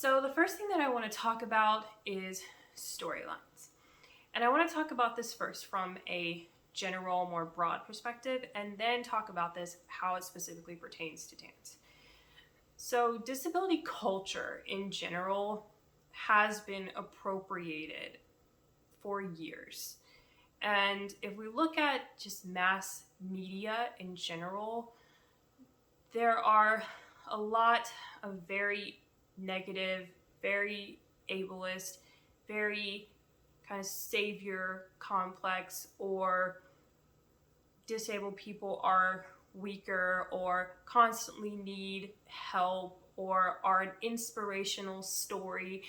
So the first thing that I want to talk about is storylines. And I want to talk about this first from a general, more broad perspective, and then talk about this, how it specifically pertains to dance. So disability culture in general has been appropriated for years. And if we look at just mass media in general, there are a lot of very negative, very ableist, very kind of savior complex, or disabled people are weaker or constantly need help or are an inspirational story.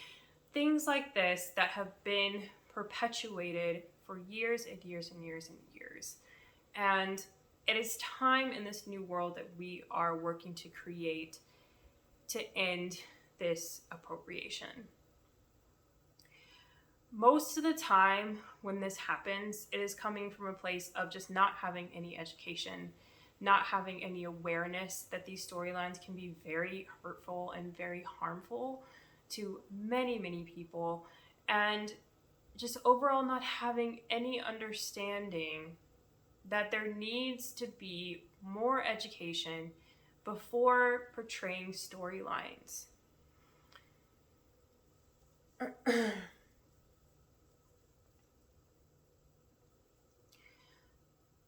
Things like this that have been perpetuated for years and years and years and years. And it is time in this new world that we are working to create to end this appropriation. Most of the time when this happens, it is coming from a place of just not having any education, not having any awareness that these storylines can be very hurtful and very harmful to many, many people, and just overall not having any understanding that there needs to be more education before portraying storylines.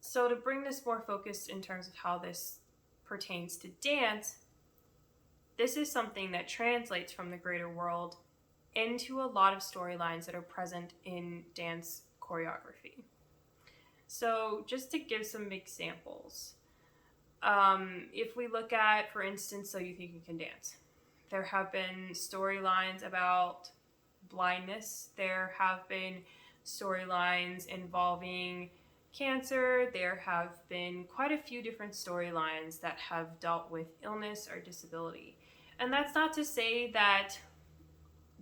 So to bring this more focused in terms of how this pertains to dance, this is something that translates from the greater world into a lot of storylines that are present in dance choreography. So just to give some examples, if we look at, for instance, So You Think You Can Dance, there have been storylines about blindness. There have been storylines involving cancer. There have been quite a few different storylines that have dealt with illness or disability. And that's not to say that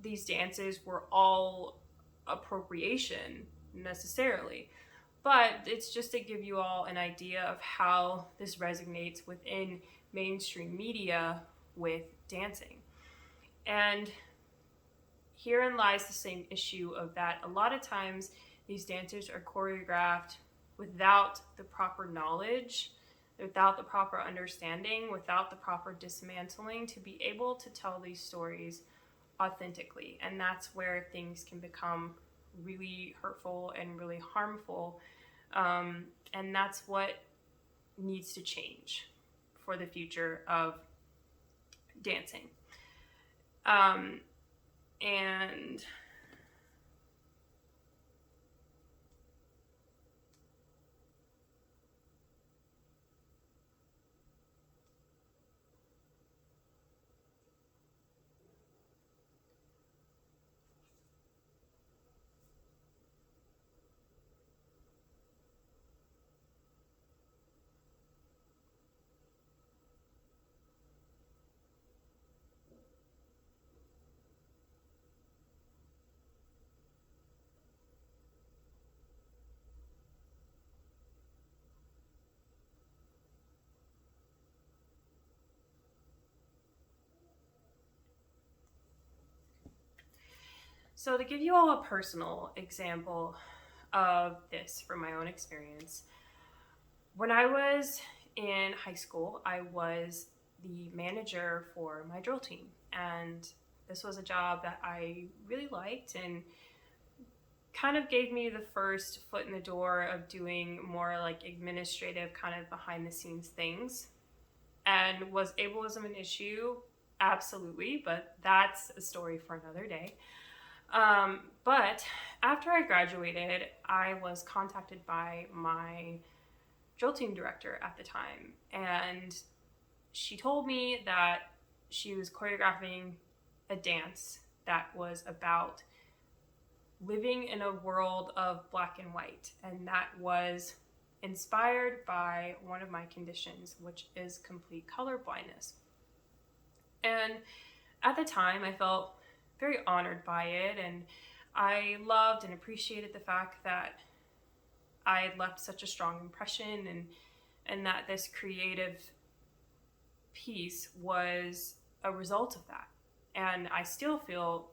these dances were all appropriation necessarily, but it's just to give you all an idea of how this resonates within mainstream media with dancing. And herein lies the same issue of that a lot of times these dancers are choreographed without the proper knowledge, without the proper understanding, without the proper dismantling to be able to tell these stories authentically. And that's where things can become really hurtful and really harmful. And that's what needs to change for the future of dancing. And so to give you all a personal example of this from my own experience, when I was in high school, I was the manager for my drill team. And this was a job that I really liked and kind of gave me the first foot in the door of doing more like administrative, kind of behind the scenes things. And was ableism an issue? Absolutely, but that's a story for another day. But after I graduated, I was contacted by my drill team director at the time, and she told me that she was choreographing a dance that was about living in a world of black and white, and that was inspired by one of my conditions, which is complete color blindness. And at the time, I felt very honored by it, and I loved and appreciated the fact that I had left such a strong impression, and that this creative piece was a result of that. And I still feel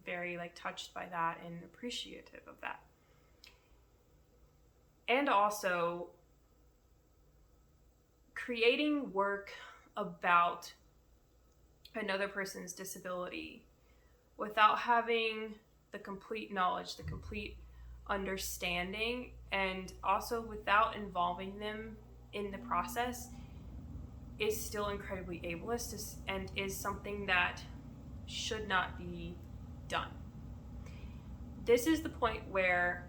very touched by that and appreciative of that. And also creating work about another person's disability without having the complete knowledge, the complete understanding, and also without involving them in the process is still incredibly ableist and is something that should not be done. This is the point where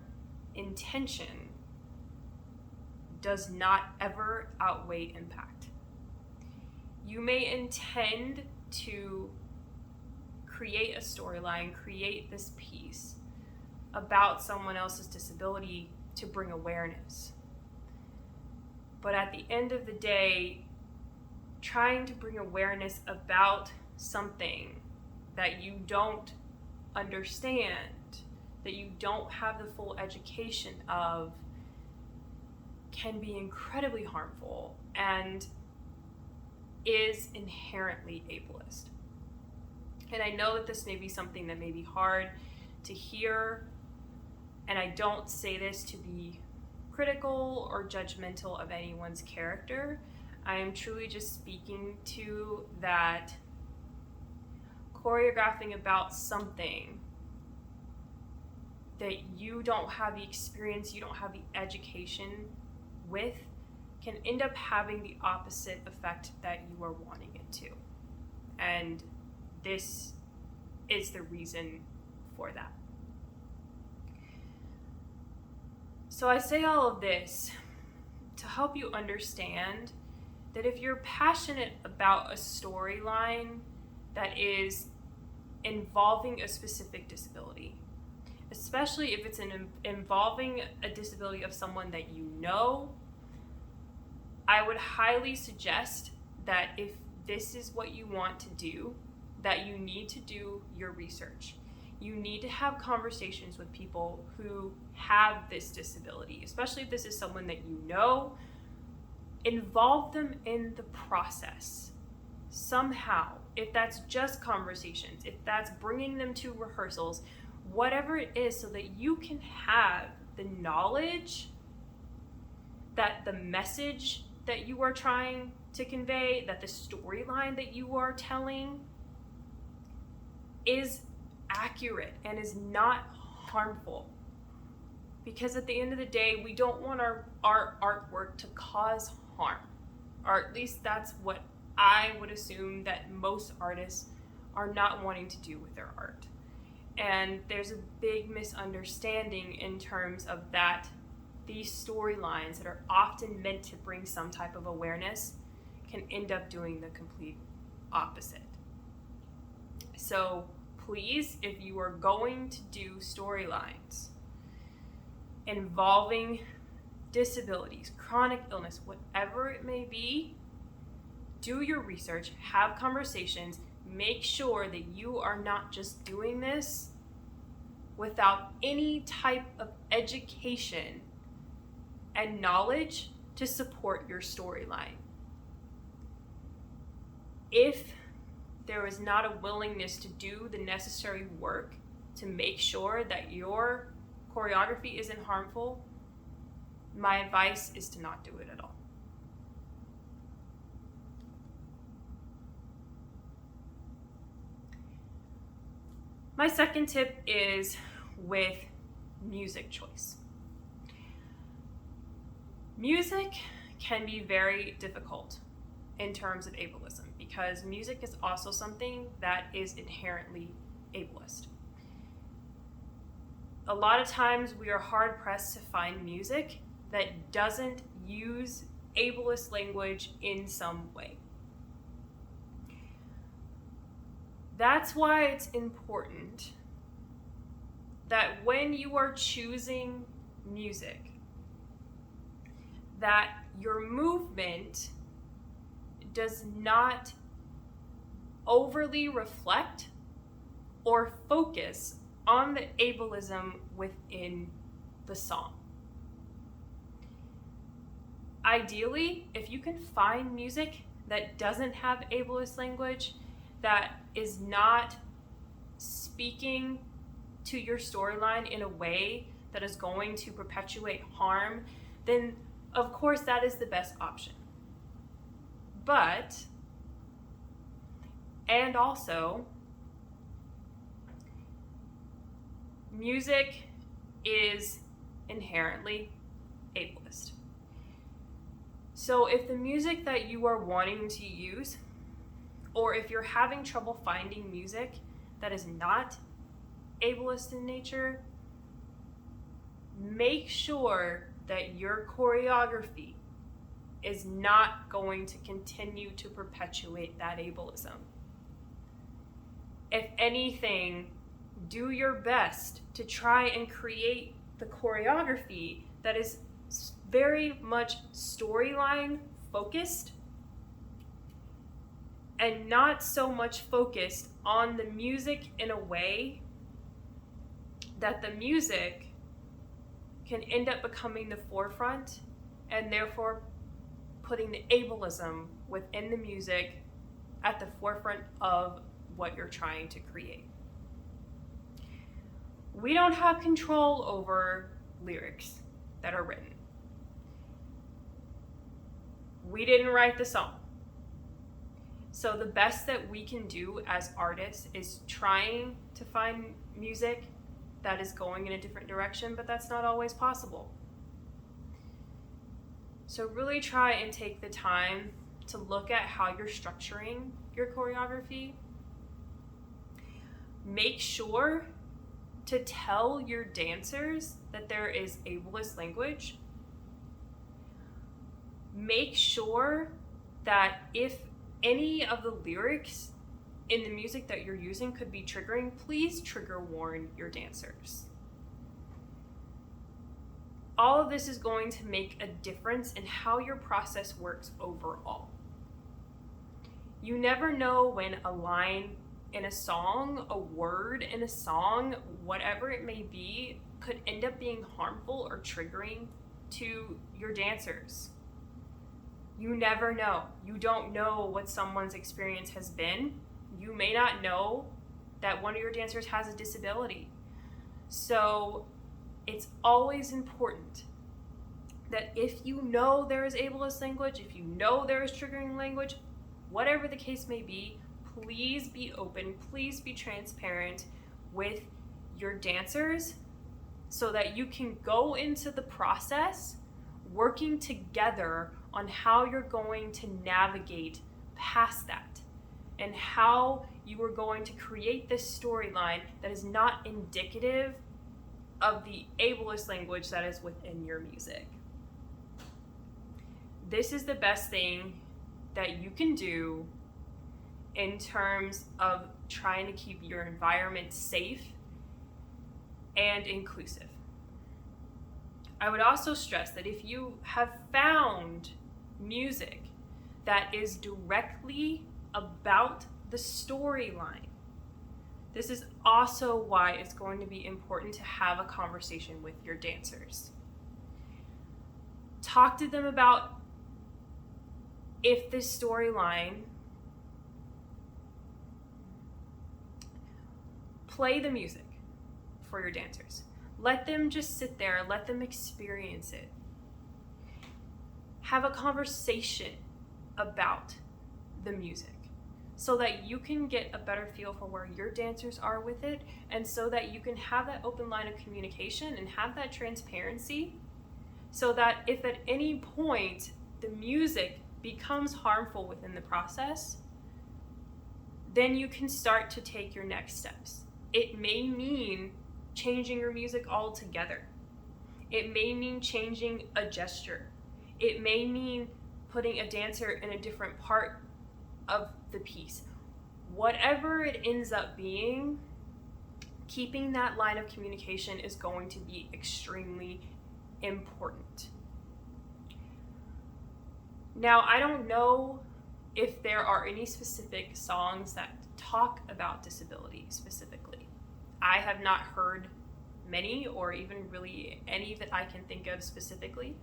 intention does not ever outweigh impact. You may intend to create a storyline, create this piece about someone else's disability to bring awareness. But at the end of the day, trying to bring awareness about something that you don't understand, that you don't have the full education of, can be incredibly harmful and is inherently ableist. And I know that this may be something that may be hard to hear, and I don't say this to be critical or judgmental of anyone's character. I am truly just speaking to that choreographing about something that you don't have the experience, you don't have the education with, can end up having the opposite effect that you are wanting it to. And this is the reason for that. So I say all of this to help you understand that if you're passionate about a storyline that is involving a specific disability, especially if it's involving a disability of someone that you know, I would highly suggest that if this is what you want to do, that you need to do your research. You need to have conversations with people who have this disability, especially if this is someone that you know. Involve them in the process somehow. If that's just conversations, if that's bringing them to rehearsals, whatever it is, so that you can have the knowledge that the message that you are trying to convey, that the storyline that you are telling is accurate and is not harmful. Because at the end of the day, we don't want our artwork to cause harm. Or at least that's what I would assume that most artists are not wanting to do with their art. And there's a big misunderstanding in terms of that these storylines that are often meant to bring some type of awareness can end up doing the complete opposite. So please, if you are going to do storylines involving disabilities, chronic illness, whatever it may be, do your research, have conversations, make sure that you are not just doing this without any type of education and knowledge to support your storyline. If there is not a willingness to do the necessary work to make sure that your choreography isn't harmful, my advice is to not do it at all. My second tip is with music choice. Music can be very difficult in terms of ableism because music is also something that is inherently ableist. A lot of times we are hard pressed to find music that doesn't use ableist language in some way. That's why it's important that when you are choosing music, that your movement does not overly reflect or focus on the ableism within the song. Ideally, if you can find music that doesn't have ableist language, that is not speaking to your storyline in a way that is going to perpetuate harm, then of course that is the best option. But, and also, music is inherently ableist. So if the music that you are wanting to use, or if you're having trouble finding music that is not ableist in nature, make sure that your choreography is not going to continue to perpetuate that ableism. If anything, do your best to try and create the choreography that is very much storyline focused and not so much focused on the music in a way that the music can end up becoming the forefront and therefore putting the ableism within the music at the forefront of what you're trying to create. We don't have control over lyrics that are written. We didn't write the song. So the best that we can do as artists is trying to find music that is going in a different direction, but that's not always possible. So really try and take the time to look at how you're structuring your choreography. Make sure to tell your dancers that there is ableist language. Make sure that if any of the lyrics in the music that you're using could be triggering, please trigger warn your dancers. All of this is going to make a difference in how your process works overall. You never know when a line in a song, a word in a song, whatever it may be, could end up being harmful or triggering to your dancers. You never know. You don't know what someone's experience has been. You may not know that one of your dancers has a disability. So it's always important that if you know there is ableist language, if you know there is triggering language, whatever the case may be, please be open, please be transparent with your dancers so that you can go into the process working together on how you're going to navigate past that and how you are going to create this storyline that is not indicative of the ableist language that is within your music. This is the best thing that you can do in terms of trying to keep your environment safe and inclusive. I would also stress that if you have found music that is directly about the storyline, this is also why it's going to be important to have a conversation with your dancers. Talk to them about if this storyline, play the music for your dancers. Let them just sit there, let them experience it. Have a conversation about the music so that you can get a better feel for where your dancers are with it, and so that you can have that open line of communication and have that transparency, so that if at any point the music becomes harmful within the process, then you can start to take your next steps. It may mean changing your music altogether. It may mean changing a gesture. It may mean putting a dancer in a different part of the piece. Whatever it ends up being, keeping that line of communication is going to be extremely important. Now, I don't know if there are any specific songs that talk about disability specifically. I have not heard many, or even really any that I can think of specifically.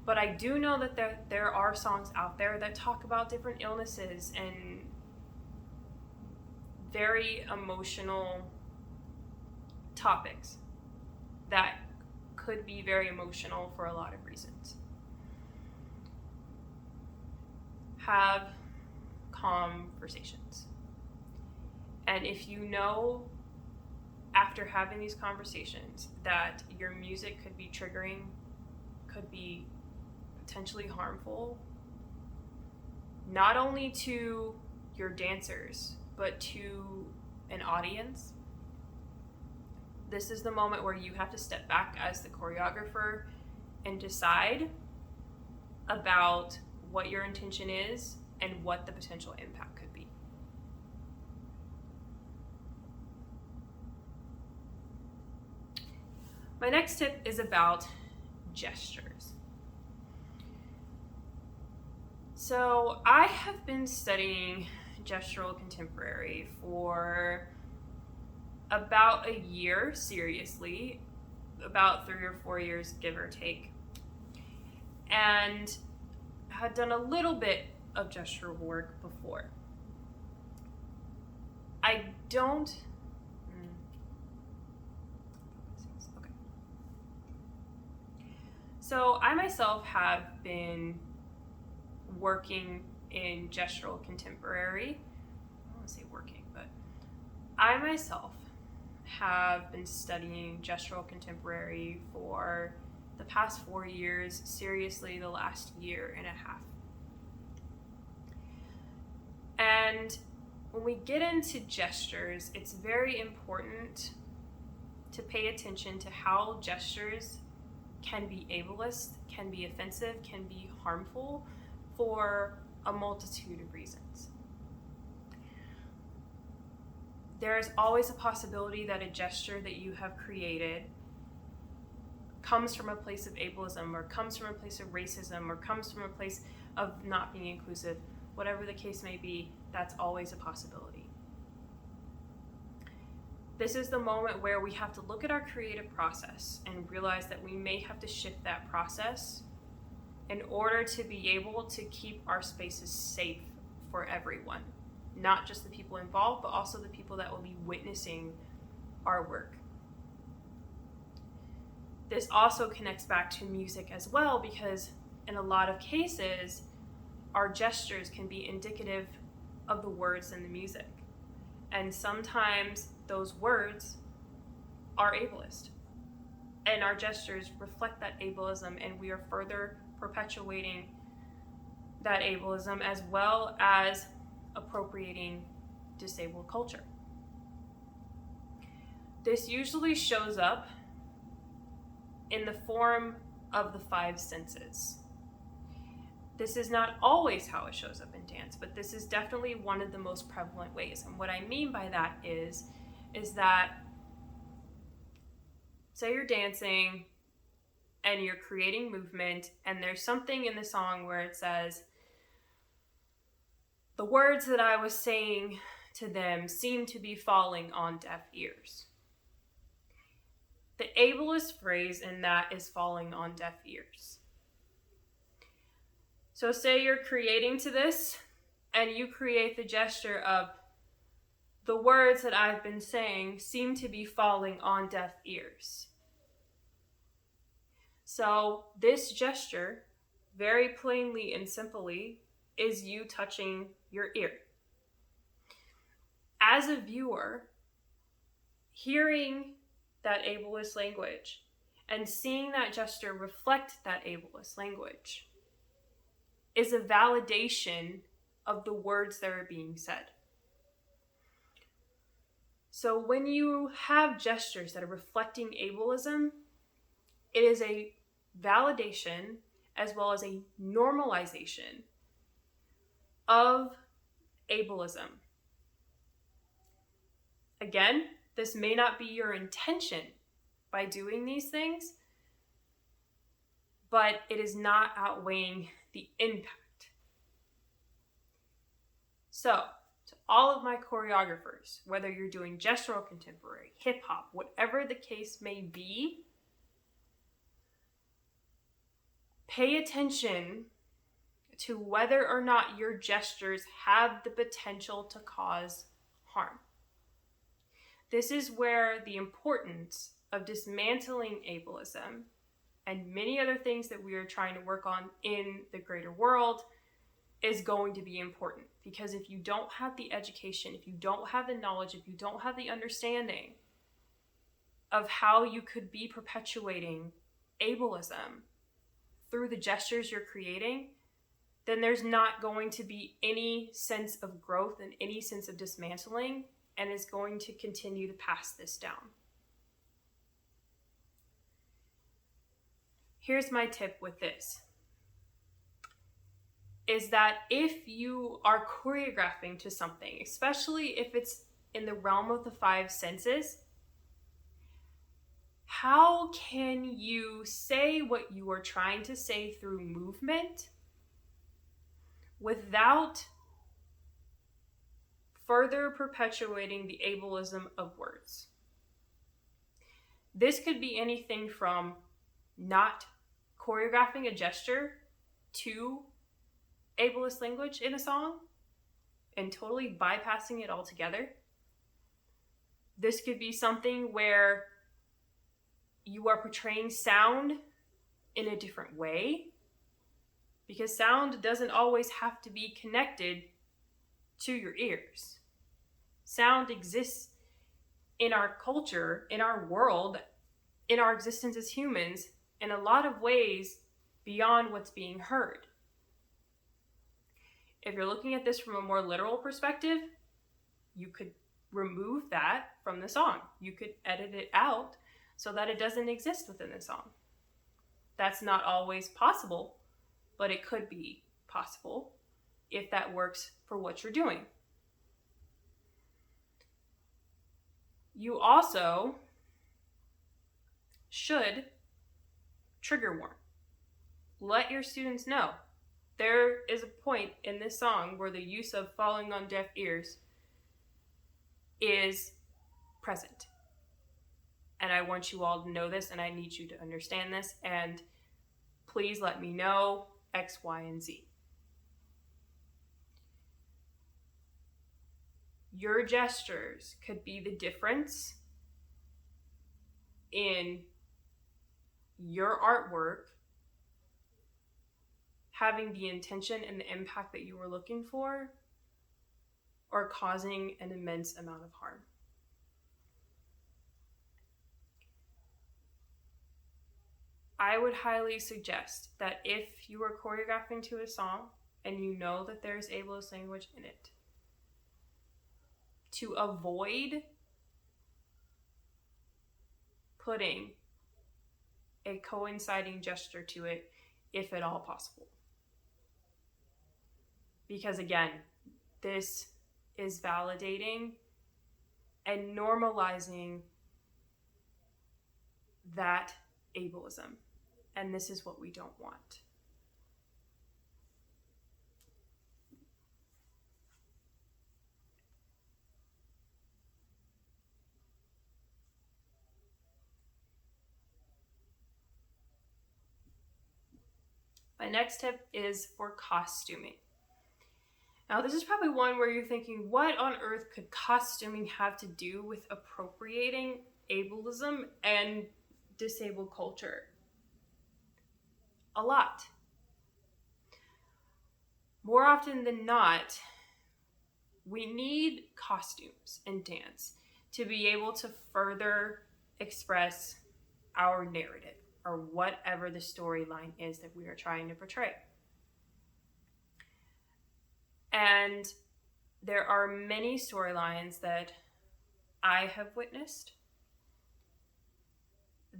But I do know that there are songs out there that talk about different illnesses and very emotional topics that could be very emotional for a lot of reasons. Have conversations. And if you know after having these conversations that your music could be triggering, could be potentially harmful, not only to your dancers, but to an audience, this is the moment where you have to step back as the choreographer and decide about what your intention is and what the potential impact could be. My next tip is about gestures. So I have been studying gestural contemporary for about a year, seriously, about 3 or 4 years, give or take, and had done a little bit of gestural work before. I don't. Okay. So I myself have been working in gestural contemporary. I don't want to say working, but I myself have been studying gestural contemporary for the past 4 years, seriously the last year and a half. And when we get into gestures, it's very important to pay attention to how gestures can be ableist, can be offensive, can be harmful for a multitude of reasons. There is always a possibility that a gesture that you have created comes from a place of ableism, or comes from a place of racism, or comes from a place of not being inclusive. Whatever the case may be, that's always a possibility. This is the moment where we have to look at our creative process and realize that we may have to shift that process in order to be able to keep our spaces safe for everyone. Not just the people involved, but also the people that will be witnessing our work. This also connects back to music as well, because in a lot of cases, our gestures can be indicative of the words in the music. And sometimes those words are ableist. And our gestures reflect that ableism, and we are further perpetuating that ableism as well as appropriating disabled culture. This usually shows up in the form of the 5 senses. This is not always how it shows up in dance, but this is definitely one of the most prevalent ways. And what I mean by that is that, say you're dancing and you're creating movement, and there's something in the song where it says, the words that I was saying to them seem to be falling on deaf ears. The ableist phrase in that is falling on deaf ears. So say you're creating to this, and you create the gesture of, the words that I've been saying seem to be falling on deaf ears. So this gesture, very plainly and simply, is you touching your ear. As a viewer, hearing that ableist language and seeing that gesture reflect that ableist language is a validation of the words that are being said. So when you have gestures that are reflecting ableism, it is a validation as well as a normalization of ableism. Again, this may not be your intention by doing these things, but it is not outweighing the impact. So, to all of my choreographers, whether you're doing gestural contemporary, hip hop, whatever the case may be, pay attention to whether or not your gestures have the potential to cause harm. This is where the importance of dismantling ableism and many other things that we are trying to work on in the greater world is going to be important. Because if you don't have the education, if you don't have the knowledge, if you don't have the understanding of how you could be perpetuating ableism through the gestures you're creating, then there's not going to be any sense of growth and any sense of dismantling, and it's going to continue to pass this down. Here's my tip with this, is that if you are choreographing to something, especially if it's in the realm of the five senses, how can you say what you are trying to say through movement without further perpetuating the ableism of words? This could be anything from not choreographing a gesture to ableist language in a song and totally bypassing it altogether. This could be something where you are portraying sound in a different way, because sound doesn't always have to be connected to your ears. Sound exists in our culture, in our world, in our existence as humans, in a lot of ways beyond what's being heard. If you're looking at this from a more literal perspective, you could remove that from the song. You could edit it out so that it doesn't exist within the song. That's not always possible, but it could be possible if that works for what you're doing. You also should trigger warn. Let your students know. There is a point in this song where the use of falling on deaf ears is present. And I want you all to know this, and I need you to understand this, and please let me know X, Y, and Z. Your gestures could be the difference in your artwork having the intention and the impact that you were looking for, or causing an immense amount of harm. I would highly suggest that if you are choreographing to a song and you know that there's ableist language in it, to avoid putting a coinciding gesture to it, if at all possible. Because again, this is validating and normalizing that ableism. And this is what we don't want. My next tip is for costuming. Now, this is probably one where you're thinking, what on earth could costuming have to do with appropriating ableism and disabled culture? A lot. More often than not, we need costumes in dance to be able to further express our narrative or whatever the storyline is that we are trying to portray. And there are many storylines that I have witnessed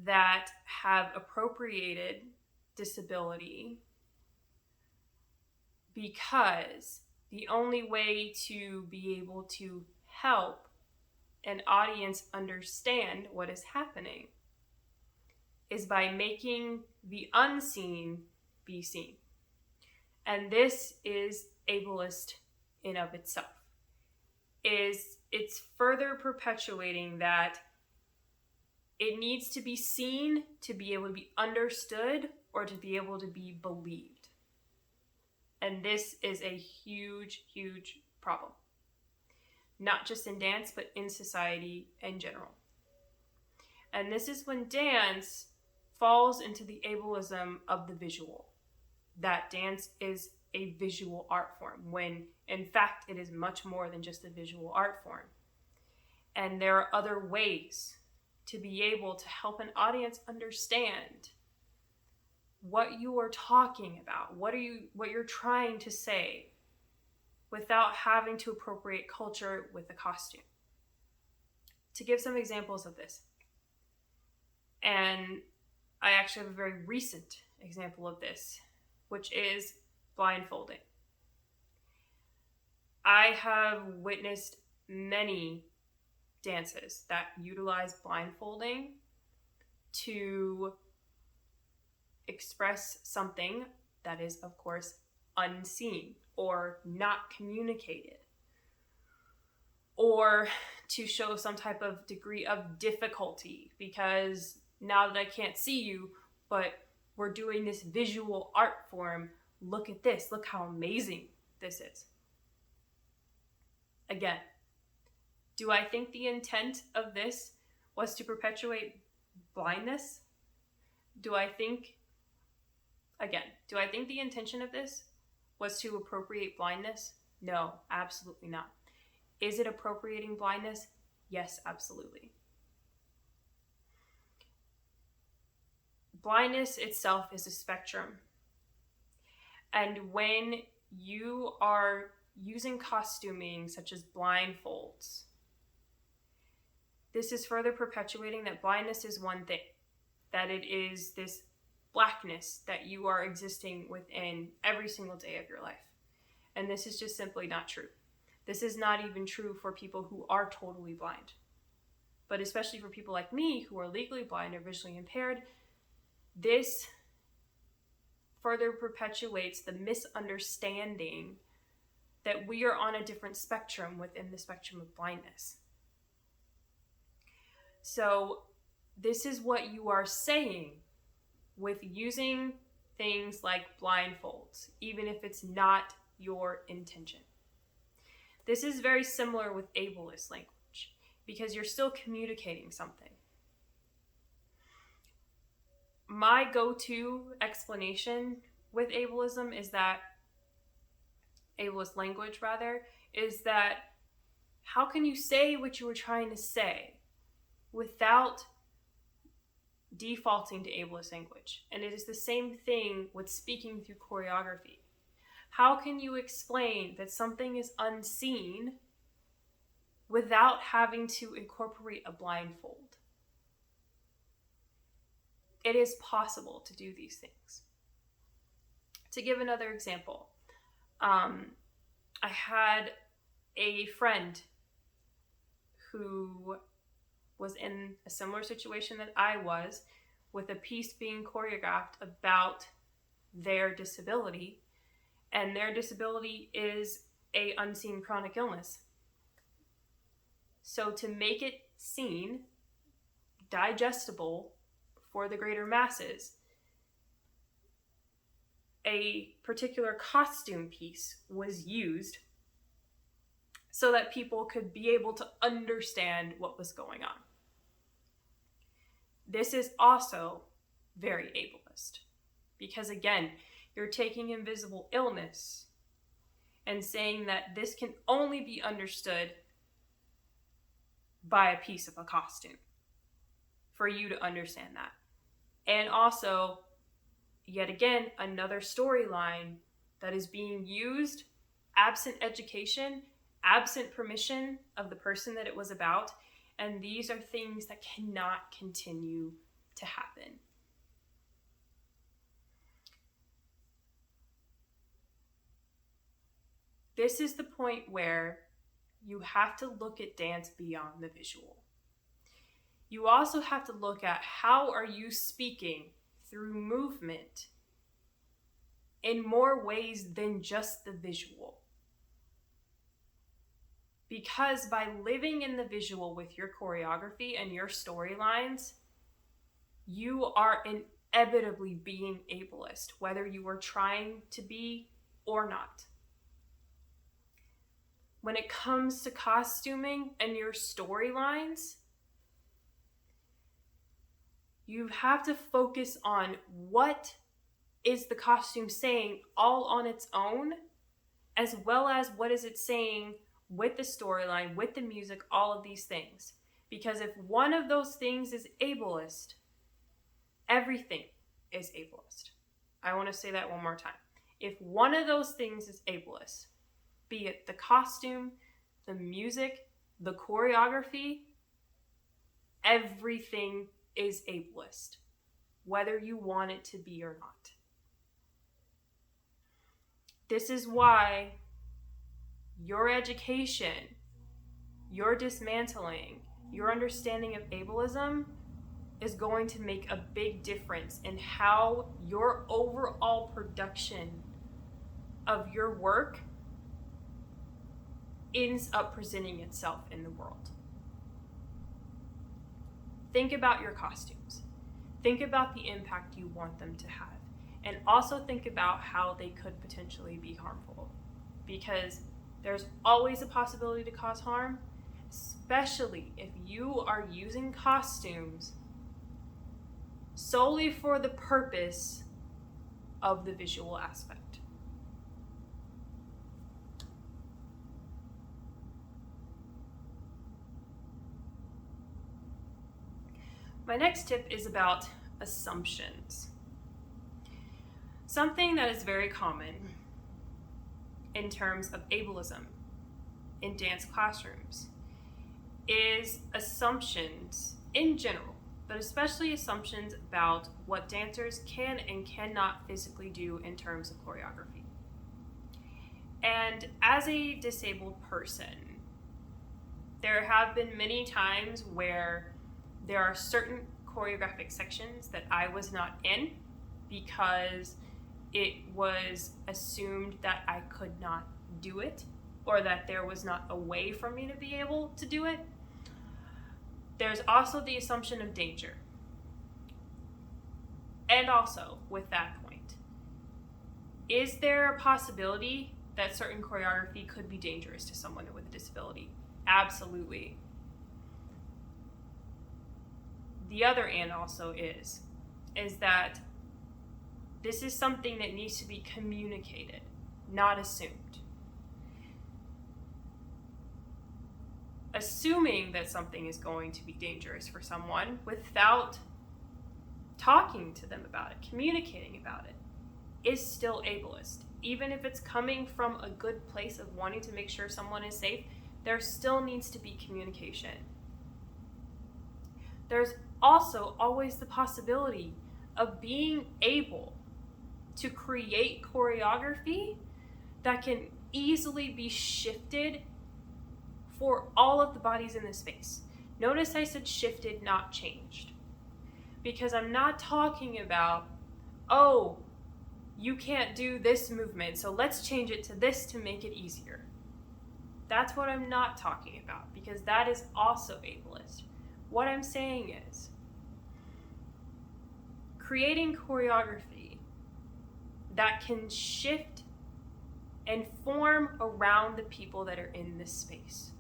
that have appropriated disability because the only way to be able to help an audience understand what is happening is by making the unseen be seen. And this is ableist in of itself. It's further perpetuating that it needs to be seen to be able to be understood or to be able to be believed. And this is a huge, huge problem. not just in dance, but in society in general. And this is when dance falls into the ableism of the visual, that dance is a visual art form, when in fact it is much more than just a visual art form. And there are other ways to be able to help an audience understand what you are talking about, what you're trying to say, without having to appropriate culture with the costume. To give some examples of this, and I actually have a very recent example of this, which is blindfolding. I have witnessed many dances that utilize blindfolding to express something that is, of course, unseen or not communicated, or to show some type of degree of difficulty, because now that I can't see you, but we're doing this visual art form, look at this, look how amazing this is. Again, do I think the intent of this was to perpetuate blindness? Do I think the intention of this was to appropriate blindness? No, absolutely not. Is it appropriating blindness? Yes, absolutely. Blindness itself is a spectrum. And when you are using costuming such as blindfolds, this is further perpetuating that blindness is one thing, that it is this blackness that you are existing within every single day of your life. And this is just simply not true. This is not even true for people who are totally blind. But especially for people like me who are legally blind or visually impaired, this further perpetuates the misunderstanding that we are on a different spectrum within the spectrum of blindness. So this is what you are saying with using things like blindfolds, even if it's not your intention. This is very similar with ableist language, because you're still communicating something. My go-to explanation with ableism is that, ableist language rather, is that how can you say what you were trying to say without defaulting to ableist language? And it is the same thing with speaking through choreography. How can you explain that something is unseen without having to incorporate a blindfold? It is possible to do these things. To give another example, I had a friend who was in a similar situation that I was, with a piece being choreographed about their disability, and their disability is a unseen chronic illness. So to make it seen, digestible for the greater masses, a particular costume piece was used so that people could be able to understand what was going on. This is also very ableist, because again, you're taking invisible illness and saying that this can only be understood by a piece of a costume for you to understand that. And also, yet again, another storyline that is being used absent education, absent permission of the person that it was about. And these are things that cannot continue to happen. This is the point where you have to look at dance beyond the visual. You also have to look at how are you speaking through movement in more ways than just the visual. Because by living in the visual with your choreography and your storylines, you are inevitably being ableist, whether you are trying to be or not. when it comes to costuming and your storylines, you have to focus on what is the costume saying all on its own, as well as what is it saying with the storyline, with the music, all of these things. Because if one of those things is ableist, everything is ableist. I want to say that one more time. If one of those things is ableist, be it the costume, the music, the choreography, everything is ableist, whether you want it to be or not. This is why your education, your dismantling, your understanding of ableism is going to make a big difference in how your overall production of your work ends up presenting itself in the world. Think about your costumes. Think about the impact you want them to have. And also think about how they could potentially be harmful. Because there's always a possibility to cause harm, especially if you are using costumes solely for the purpose of the visual aspect. My next tip is about assumptions. Something that is very common in terms of ableism in dance classrooms is assumptions in general, but especially assumptions about what dancers can and cannot physically do in terms of choreography. And as a disabled person, there have been many times where there are certain choreographic sections that I was not in because it was assumed that I could not do it, or that there was not a way for me to be able to do it. There's also the assumption of danger. And also, with that point, is there a possibility that certain choreography could be dangerous to someone with a disability? Absolutely. The other and also is that this is something that needs to be communicated, not assumed. Assuming that something is going to be dangerous for someone without talking to them about it, communicating about it, is still ableist. Even if it's coming from a good place of wanting to make sure someone is safe, there still needs to be communication. There's also always the possibility of being able to create choreography that can easily be shifted for all of the bodies in the space. Notice I said shifted, not changed. Because I'm not talking about, oh, you can't do this movement, so let's change it to this to make it easier. That's what I'm not talking about, because that is also ableist. What I'm saying is, creating choreography that can shift and form around the people that are in this space.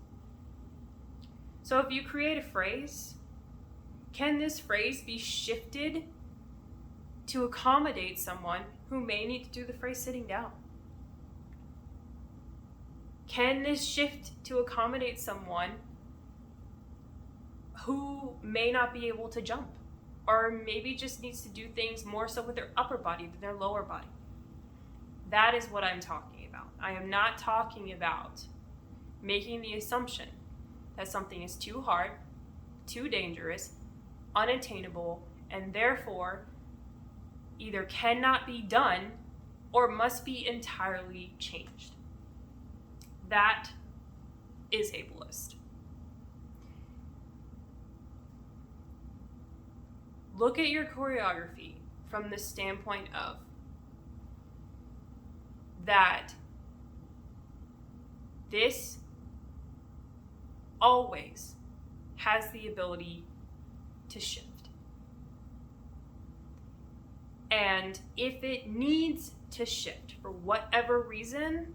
So if you create a phrase, can this phrase be shifted to accommodate someone who may need to do the phrase sitting down? Can this shift to accommodate someone who may not be able to jump, or maybe just needs to do things more so with their upper body than their lower body? That is what I'm talking about. I am not talking about making the assumption that something is too hard, too dangerous, unattainable, and therefore either cannot be done or must be entirely changed. That is ableist. Look at your choreography from the standpoint of that this always has the ability to shift. And if it needs to shift for whatever reason,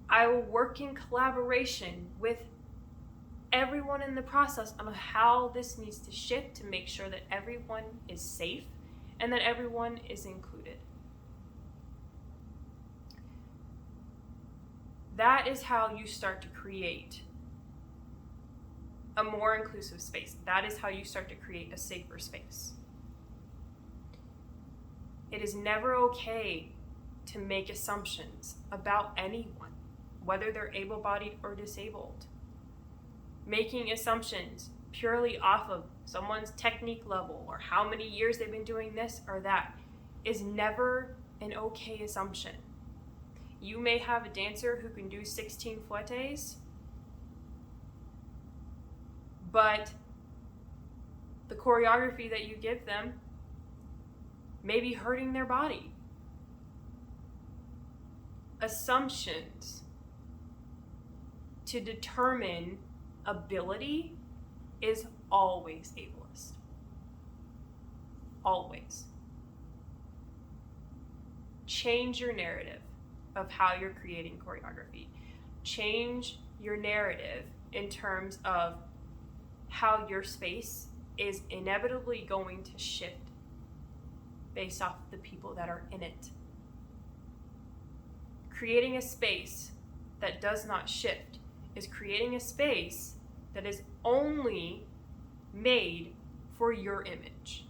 I will work in collaboration with everyone in the process on how this needs to shift to make sure that everyone is safe and that everyone is included. That is how you start to create a more inclusive space. That is how you start to create a safer space. It is never okay to make assumptions about anyone, whether they're able-bodied or disabled. Making assumptions purely off of someone's technique level or how many years they've been doing this or that is never an okay assumption. You may have a dancer who can do 16 fouettes, but the choreography that you give them may be hurting their body. Assumptions to determine ability is always ableist. Always. Change your narrative of how you're creating choreography. Change your narrative in terms of how your space is inevitably going to shift based off the people that are in it. Creating a space that does not shift is creating a space that is only made for your image.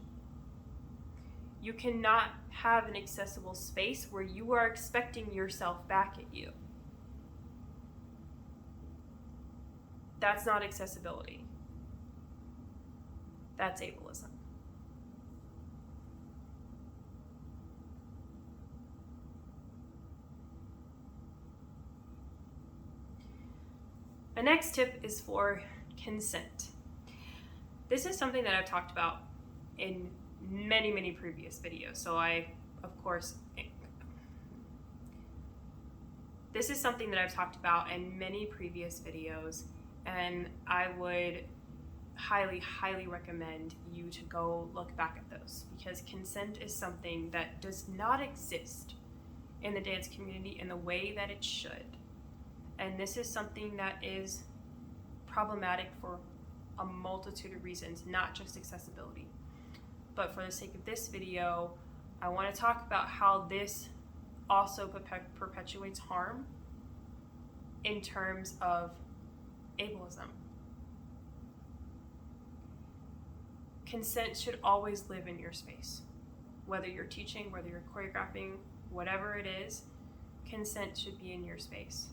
You cannot have an accessible space where you are expecting yourself back at you. That's not accessibility. That's ableism. My next tip is for consent. This is something that I've talked about in many previous videos. So this is something that I've talked about in many previous videos, and I would highly recommend you to go look back at those, because consent is something that does not exist in the dance community in the way that it should. And this is something that is problematic for a multitude of reasons, not just accessibility. But for the sake of this video, I want to talk about how this also perpetuates harm in terms of ableism. Consent should always live in your space. Whether you're teaching, whether you're choreographing, whatever it is, consent should be in your space.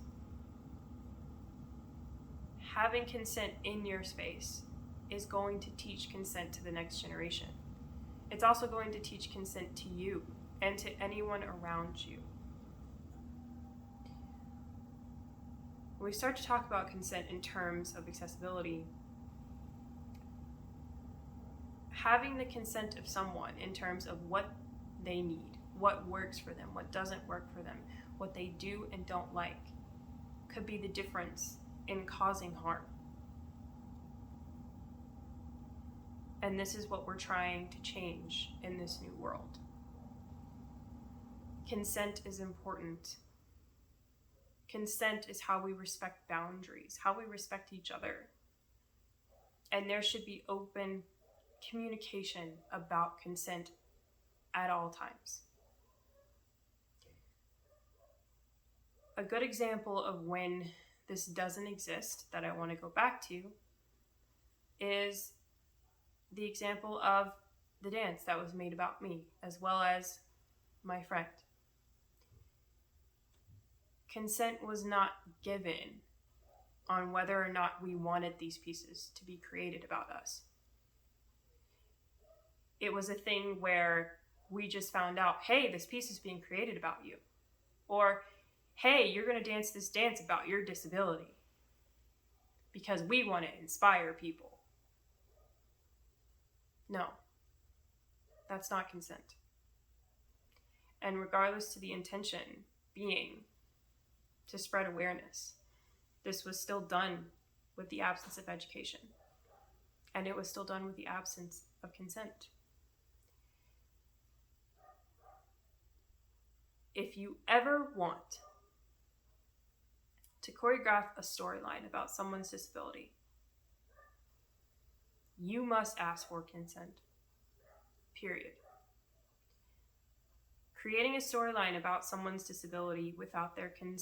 Having consent in your space is going to teach consent to the next generation. It's also going to teach consent to you and to anyone around you. When we start to talk about consent in terms of accessibility, having the consent of someone in terms of what they need, what works for them, what doesn't work for them, what they do and don't like, could be the difference in causing harm. And this is what we're trying to change in this new world. Consent is important. Consent is how we respect boundaries, how we respect each other. And there should be open communication about consent at all times. A good example of when this doesn't exist that I want to go back to is the example of the dance that was made about me, as well as my friend. Consent was not given on whether or not we wanted these pieces to be created about us. It was a thing where we just found out, hey, this piece is being created about you. Or, hey, you're going to dance this dance about your disability because we want to inspire people. No, that's not consent. And regardless to the intention being to spread awareness, this was still done with the absence of education. And it was still done with the absence of consent. If you ever want to choreograph a storyline about someone's disability, you must ask for consent. Period. Creating a storyline about someone's disability without their consent